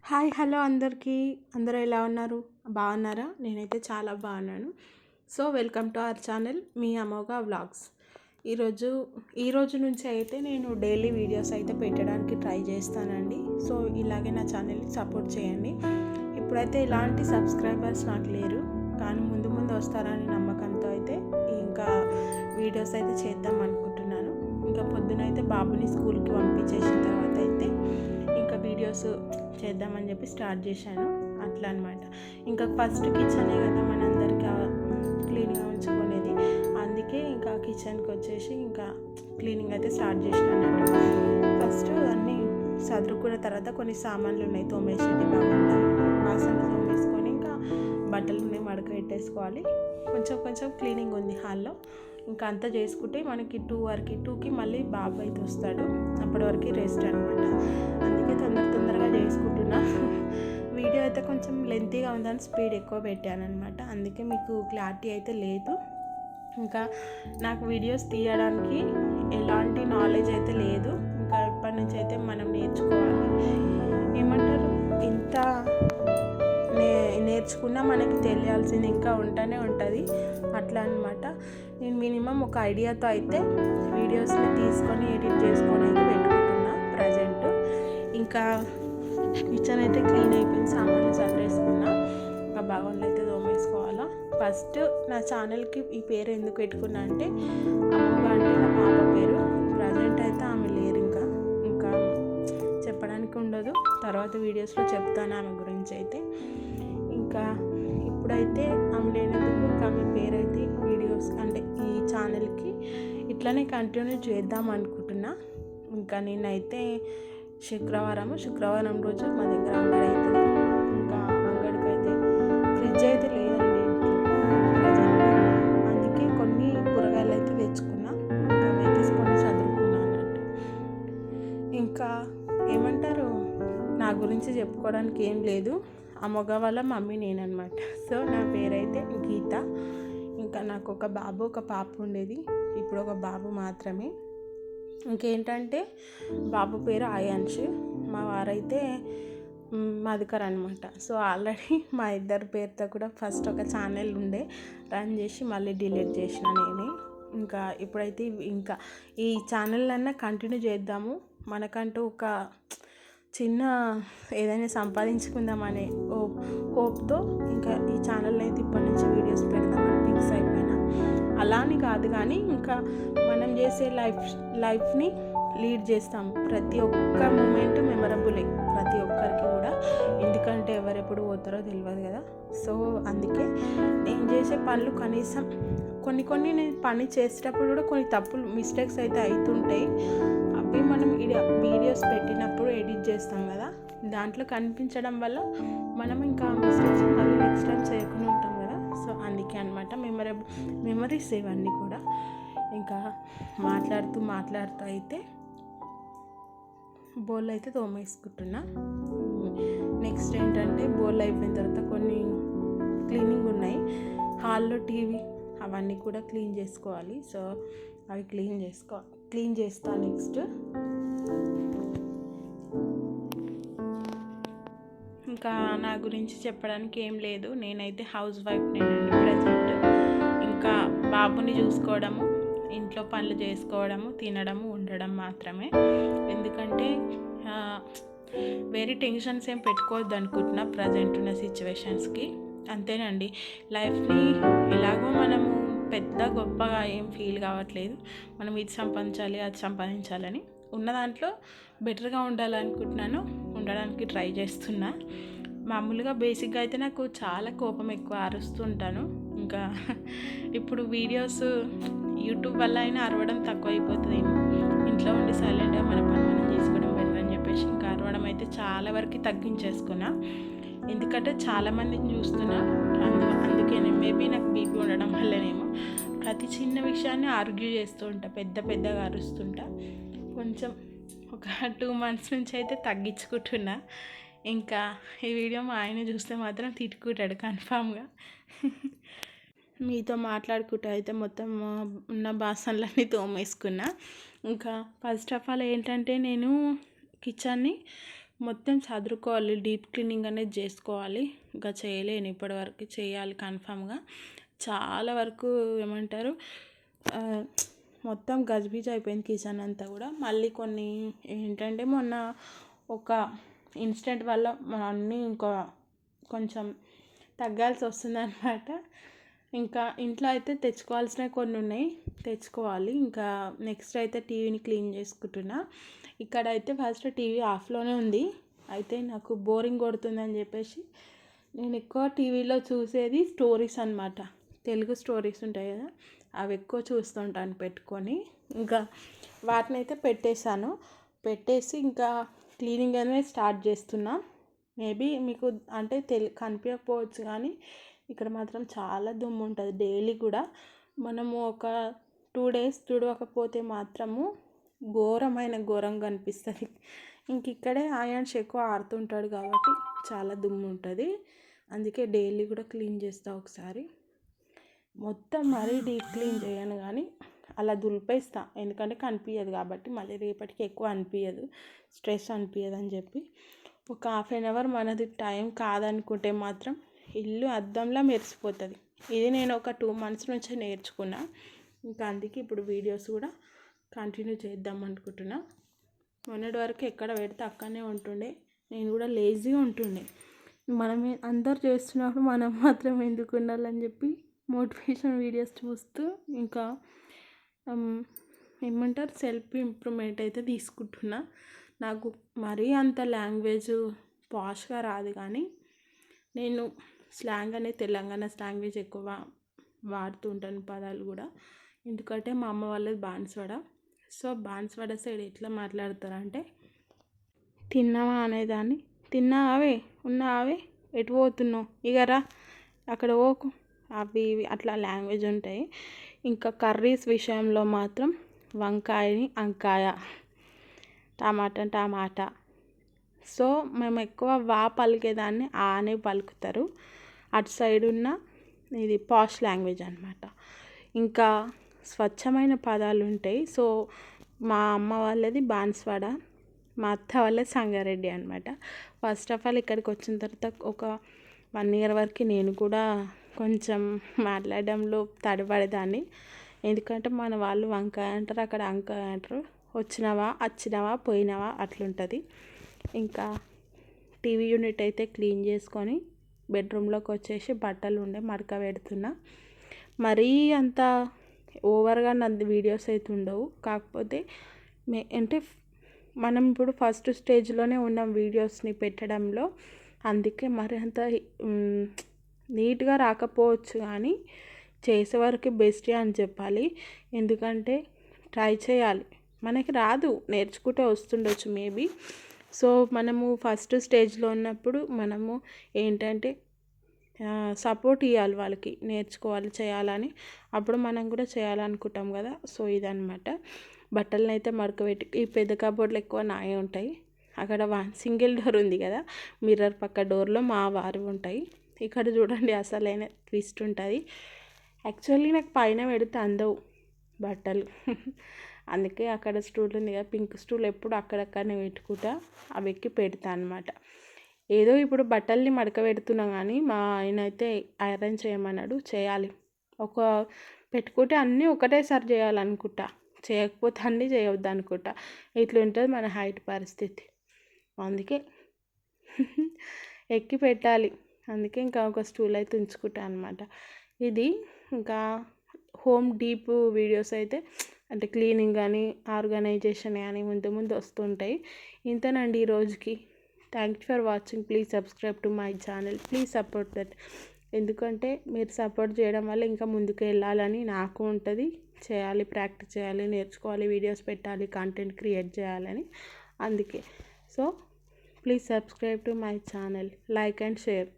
Hi hello అందరికీ. అందరూ ఎలా ఉన్నారు? బాగున్నారా? నేనైతే చాలా బాగున్నాను. So welcome to our channel మీ అమోఘ వ్లాగ్స్. ఈరోజు నుంచి అయితే నేను డైలీ వీడియోస్ అయితే పెట్టడానికి ట్రై చేస్తానండి. సో ఇలాగే నా ఛానల్ని సపోర్ట్ చేయండి. ఇప్పుడైతే ఇలాంటి సబ్స్క్రైబర్స్ నాకు లేరు, కానీ ముందు ముందు వస్తారని నమ్మకంతో అయితే ఇంకా వీడియోస్ అయితే చేద్దాం అనుకుంటున్నాను. ఇంకా పొద్దునైతే బాబుని స్కూల్కి పంపించేసిన తర్వాత అయితే ఇంకా వీడియోస్ చేద్దామని చెప్పి స్టార్ట్ చేశాను. అట్లా అనమాట. ఇంకా ఫస్ట్ కిచెనే కదా మనందరికీ క్లీన్గా ఉంచుకునేది. అందుకే ఇంకా కిచెన్కి వచ్చేసి ఇంకా క్లీనింగ్ అయితే స్టార్ట్ చేసినాను. ఫస్ట్ అన్నీ చదువుకున్న తర్వాత కొన్ని సామాన్లు ఉన్నాయి తోమేసేటి, బాగుంటాయి వాసనలు తోమేసుకొని ఇంకా బట్టలు ఉన్నాయి మడక పెట్టేసుకోవాలి. కొంచెం క్లీనింగ్ ఉంది హాల్లో. ఇంకా అంతా చేసుకుంటే మనకి 2కి మళ్ళీ బాబు అయితే వస్తాడు. అప్పటి వరకు రెస్ట్ అనమాట. అందుకే తొందరగా చేసుకుంటున్నా. వీడియో అయితే కొంచెం లెంతీగా ఉందని స్పీడ్ ఎక్కువ పెట్టాను అనమాట. అందుకే మీకు క్లారిటీ అయితే లేదు. ఇంకా నాకు వీడియోస్ తీయడానికి ఎలాంటి నాలెడ్జ్ అయితే లేదు. ఇంకా ఇప్పటి నుంచి అయితే మనం నేర్చుకోవాలి. ఏమంటారు, ఇంత నేర్చుకున్నా మనకి తెలియాల్సింది ఇంకా ఉంటూనే ఉంటుంది. అట్లా అనమాట. నేను మినిమం ఒక ఐడియాతో అయితే వీడియోస్ని తీసుకొని ఎడిట్ చేసుకొని అయితే పెట్టుకుంటున్నా ప్రజెంట్. ఇంకా కిచెన్ అయితే క్లీన్ అయిపోయింది, సామాన్లు సర్దేసుకున్నా. ఇంకా బాగుంది అయితే తోమేసుకోవాలా. ఫస్ట్ నా ఛానల్కి ఈ పేరు ఎందుకు పెట్టుకున్నా అంటే అమ్మగా అంటే నా పాప పేరు. ప్రజెంట్ అయితే ఆమె లేరు, ఇంకా చెప్పడానికి ఉండదు. తర్వాత వీడియోస్లో చెప్తాను ఆమె గురించి అయితే. ఇంకా ఇప్పుడైతే ఆమె లేనందుకు ఇంకా ఆమె పేరు అయితే వీడియోస్ అంటే ఈ ఛానల్కి ఇట్లానే కంటిన్యూ చేద్దాం అనుకుంటున్నా. ఇంకా నేనైతే శుక్రవారం రోజు మా దగ్గర అంగడి అవుతుంది. ఇంకా అంగడికి అయితే ఫ్రిడ్జ్ అయితే లేదండి ఇంట్లో ప్రజెంట్. అందుకే కొన్ని కూరగాయలు అయితే తెచ్చుకున్నా. ఇంకా అవి తీసుకొని చదువుకున్నా అన్నట్టు. ఇంకా ఏమంటారు, నా గురించి చెప్పుకోవడానికి ఏం లేదు. అమ్మగ వాళ్ళ మమ్మీ నేనన్నమాట. సో నా పేరైతే గీత. ఇంకా నాకు ఒక బాబు ఒక పాప ఉండేది. ఇప్పుడు ఒక బాబు మాత్రమే. ఇంకేంటంటే బాబు పేరు ఆయాన్ష్, మా వారైతే మధుకర్ అనమాట. సో ఆల్రెడీ మా ఇద్దరి పేరుతో కూడా ఫస్ట్ ఒక ఛానల్ ఉండే, రన్ చేసి మళ్ళీ డిలీట్ చేసిన నేనే. ఇంకా ఇప్పుడైతే ఇంకా ఈ ఛానల్ అన్నా కంటిన్యూ చేద్దాము, మనకంటూ ఒక చిన్న ఏదైనా సంపాదించుకుందామనే హోప్తో ఇంకా ఈ ఛానల్ అయితే ఇప్పటి నుంచి వీడియోస్ పెడదామని ఫిక్స్ అయిపోయినా. అలా అని కాదు, కానీ ఇంకా మనం చేసే లైఫ్ని లీడ్ చేస్తాం. ప్రతి ఒక్క మూమెంట్ మెమరబులే ప్రతి ఒక్కరికి కూడా. ఎందుకంటే ఎవరెప్పుడు పోతారో తెలియదు కదా. సో అందుకే నేను చేసే పనులు కనీసం కొన్ని నేను పని చేసేటప్పుడు కూడా కొన్ని తప్పులు మిస్టేక్స్ అయితే అవుతుంటాయి. అవి మనం వీడియోస్ పెట్టినప్పుడు ఎడిట్ చేస్తాం కదా, దాంట్లో కనిపించడం వల్ల మనం ఇంకా మిస్టేక్స్ మళ్ళీ నెక్స్ట్ టైం చేయకుండా ఉంటాం కదా. సో అందుకే అనమాట మెమరీస్ ఇవన్నీ కూడా. ఇంకా మాట్లాడుతూ అయితే బౌల్ అయితే తోమేసుకుంటున్నా. నెక్స్ట్ ఏంటంటే బౌల్ అయిపోయిన తర్వాత కొన్ని క్లీనింగ్ ఉన్నాయి. హాల్లో టీవీ అవన్నీ కూడా క్లీన్ చేసుకోవాలి. సో అవి క్లీన్ చేస్తా. నెక్స్ట్ ఇంకా నా గురించి చెప్పడానికి ఏం లేదు. నేనైతే హౌస్ వైఫ్ నేనండి ప్రజెంట్. ఇంకా బాబుని చూసుకోవడము, ఇంట్లో పనులు చేసుకోవడము, తినడము, ఉండడం మాత్రమే. ఎందుకంటే వేరే టెన్షన్స్ ఏం పెట్టుకోవద్దు అనుకుంటున్నా ప్రజెంట్ ఉన్న సిచ్యువేషన్స్కి. అంతేనండి. లైఫ్ని ఎలాగో మనము పెద్ద గొప్పగా ఏం ఫీల్ కావట్లేదు. మనం ఇది సంపాదించాలి అది సంపాదించాలని, ఉన్న దాంట్లో బెటర్గా ఉండాలనుకుంటున్నాను, ఉండడానికి ట్రై చేస్తున్నా. మామూలుగా బేసిక్గా అయితే నాకు చాలా కోపం ఎక్కువ, అరుస్తుంటాను. ఇంకా ఇప్పుడు వీడియోస్ యూట్యూబ్ వల్ల అయినా అరవడం తక్కువ అయిపోతుంది. ఇంట్లో ఉండి సైలెంట్గా మన పని మనం చేసుకోవడం బెటర్ అని చెప్పేసి ఇంకా అరవడం అయితే చాలా వరకు తగ్గించేసుకున్నా. ఎందుకంటే చాలామందిని చూస్తున్నా, అందుకేనే మేబీ నాకు బీపీ ఉండడం వల్లనేమో ప్రతి చిన్న విషయాన్ని ఆర్గ్యూ చేస్తూ ఉంటా, పెద్దగా అరుస్తుంటా. కొంచెం ఒక 2 months నుంచి అయితే తగ్గించుకుంటున్నా. ఇంకా ఈ వీడియో మా ఆయన చూస్తే మాత్రం తిట్టుకుంటాడు కన్ఫామ్గా. మీతో మాట్లాడుకుంటూ అయితే మొత్తం ఉన్న బాసనలన్నీ తోమేసుకున్నా. ఇంకా ఫస్ట్ ఆఫ్ ఆల్ ఏంటంటే నేను కిచెన్ని మొత్తం చదురుకోవాలి, డీప్ క్లీనింగ్ అనేది చేసుకోవాలి. ఇంకా చేయలేను ఇప్పటివరకు, చేయాలి కన్ఫామ్గా. చాలా వరకు ఏమంటారు మొత్తం గజిబిజి అయిపోయింది కిచెన్ అంతా కూడా. మళ్ళీ కొన్ని ఏంటంటే మొన్న ఒక ఇన్సిడెంట్ వల్ల అన్నీ ఇంకా కొంచెం తగ్గాల్సి వస్తుందన్నమాట. ఇంకా ఇంట్లో అయితే తెచ్చుకోవాల్సినవి కొన్ని ఉన్నాయి, తెచ్చుకోవాలి. ఇంకా నెక్స్ట్ అయితే టీవీని క్లీన్ చేసుకుంటున్నా. ఇక్కడైతే ఫస్ట్ టీవీ ఆఫ్లోనే ఉంది. అయితే నాకు బోరింగ్ కొడుతుందని చెప్పేసి నేను ఎక్కువ టీవీలో చూసేది స్టోరీస్ అన్నమాట. తెలుగు స్టోరీస్ ఉంటాయి కదా, అవి ఎక్కువ చూస్తుంటాను పెట్టుకొని. ఇంకా వాటిని అయితే పెట్టేసి ఇంకా క్లీనింగ్ అనేది స్టార్ట్ చేస్తున్నా. మేబీ మీకు అంటే కనిపించకపోవచ్చు కానీ ఇక్కడ మాత్రం చాలా దుమ్ము ఉంటుంది డైలీ కూడా. మనము ఒక 2 days తుడవకపోతే మాత్రము ఘోరంగా అనిపిస్తుంది. ఇంక ఇక్కడే ఆయాన్స్ ఎక్కువ ఆడుతుంటాడు కాబట్టి చాలా దుమ్ము ఉంటుంది. అందుకే డైలీ కూడా క్లీన్ చేస్తా. ఒకసారి మొత్తం మరీ డీప్ క్లీన్ చేయను కానీ అలా దులిపేస్తా, ఎందుకంటే కనిపించదు కాబట్టి. మళ్ళీ రేపటికి ఎక్కువ అనిపించదు, స్ట్రెస్ అనిపించదు అని చెప్పి. ఒక 1/2 hour మనది టైం కాదనుకుంటే మాత్రం ఇల్లు అద్దంలా మెరిసిపోతుంది. ఇది నేను ఒక 2 months నుంచే నేర్చుకున్నా. ఇంకా అందుకే ఇప్పుడు వీడియోస్ కూడా కంటిన్యూ చేద్దాం అనుకుంటున్నా. మొన్నటి వరకు ఎక్కడ పెడితే అక్కడనే ఉంటుండే, నేను కూడా లేజీగా ఉంటుండే. మనమే అందరు చేస్తున్నప్పుడు మనం మాత్రం ఎందుకు ఉండాలని చెప్పి మోటివేషన్ వీడియోస్ చూస్తూ ఇంకా ఏమంటారు సెల్ఫ్ ఇంప్రూవ్మెంట్ అయితే తీసుకుంటున్నా. నాకు మరీ అంత లాంగ్వేజ్ పాష్గా రాదు కానీ నేను స్లాంగ్ అనేది తెలంగాణ లాంగ్వేజ్ ఎక్కువ వాడుతూ ఉంటాను, పదాలు కూడా. ఎందుకంటే మా అమ్మ వాళ్ళది బాన్స్వాడ. సో బాన్స్వాడ సైడ్ ఎట్లా మాట్లాడతారంటే, తిన్నావా అనేదాన్ని తిన్నావే, ఉన్నావే, ఎటు పోతున్నావు, ఇగరా అక్కడ పోకు, అవి ఇవి అట్లా లాంగ్వేజ్ ఉంటాయి. ఇంకా కర్రీస్ విషయంలో మాత్రం వంకాయని అంకాయ, టమాటా. సో మేము ఎక్కువ వా పలికేదాన్ని ఆ అనే పలుకుతారు. అటు సైడ్ ఉన్న ఇది పాష్ లాంగ్వేజ్ అనమాట. ఇంకా స్వచ్ఛమైన పదాలు ఉంటాయి. సో మా అమ్మ వాళ్ళది బాన్స్వాడ, మా అత్త వాళ్ళది సంగారెడ్డి అనమాట. ఫస్ట్ ఆఫ్ ఆల్ ఇక్కడికి వచ్చిన తర్వాత ఒక 1 year వరకు నేను కూడా కొంచెం మాట్లాడడంలో తడబడేదాన్ని. ఎందుకంటే మన వాళ్ళు వంకాయ అంటారు, అక్కడ అంకాయ అంటారు. వచ్చినవా పోయినావా అట్లుంటుంది. ఇంకా టీవీ యూనిట్ అయితే క్లీన్ చేసుకొని బెడ్రూమ్లోకి వచ్చేసి బట్టలు ఉండే మడక పెడుతున్నా. మరీ అంత ఓవర్గా నా వీడియోస్ అయితే ఉండవు. కాకపోతే అంటే మనం ఇప్పుడు ఫస్ట్ స్టేజ్లోనే ఉన్నాం వీడియోస్ని పెట్టడంలో. అందుకే మరి అంత నీట్గా రాకపోవచ్చు కానీ చేసే వరకు బెస్ట్ అని చెప్పాలి. ఎందుకంటే ట్రై చేయాలి, మనకి రాదు, నేర్చుకుంటే వస్తుండొచ్చు మేబీ. సో మనము ఫస్ట్ స్టేజ్లో ఉన్నప్పుడు మనము ఏంటంటే సపోర్ట్ ఇవ్వాలి వాళ్ళకి, నేర్చుకోవాలి చేయాలని. అప్పుడు మనం కూడా చేయాలనుకుంటాం కదా. సో ఇదనమాట. బట్టలను అయితే మడకబెట్టి, ఈ పెద్ద కబోర్డ్లు ఎక్కువ నాయే ఉంటాయి. అక్కడ సింగిల్ డోర్ ఉంది కదా, మిర్రర్ పక్క డోర్లో మా వారు ఉంటాయి. ఇక్కడ చూడండి అసలైన ట్విస్ట్ ఉంటుంది. యాక్చువల్లీ నాకు పైన పెడితే అందవు బట్టలు. అందుకే అక్కడ స్టూల్ ఉంది కదా, పింక్ స్టూల్, ఎప్పుడు అక్కడక్కడనే పెట్టుకుంటా, అవి ఎక్కి పెడతా అనమాట. ఏదో ఇప్పుడు బట్టల్ని మడక పెడుతున్నా కానీ మా ఆయన అయితే ఐరన్ చేయమన్నాడు, చేయాలి. పెట్టుకుంటే అన్నీ ఒకటేసారి చేయాలనుకుంటా, చేయకపోతే అన్నీ చేయవద్దు అనుకుంటా. ఇట్లుంటుంది మన హైట్ పరిస్థితి. అందుకే ఎక్కి పెట్టాలి. అందుకే ఇంకా ఒక స్టూల్ అయితే ఉంచుకుంటా అనమాట. ఇది ఇంకా హోమ్ డీప్ వీడియోస్ అయితే అంటే క్లీనింగ్ కానీ ఆర్గనైజేషన్ కానీ ముందు వస్తుంటాయి. ఇంతేనండి ఈ రోజుకి. Thank you for watching. Please subscribe to my channel. Please support that. ఎందుకంటే మీరు సపోర్ట్ చేయడం వల్ల ఇంకా ముందుకు వెళ్ళాలని నాకు ఉంటుంది. చేయాలి, ప్రాక్టీస్ చేయాలి, నేర్చుకోవాలి, వీడియోస్ పెట్టాలి, కంటెంట్ క్రియేట్ చేయాలని. అందుకే so please subscribe to my channel, like and share.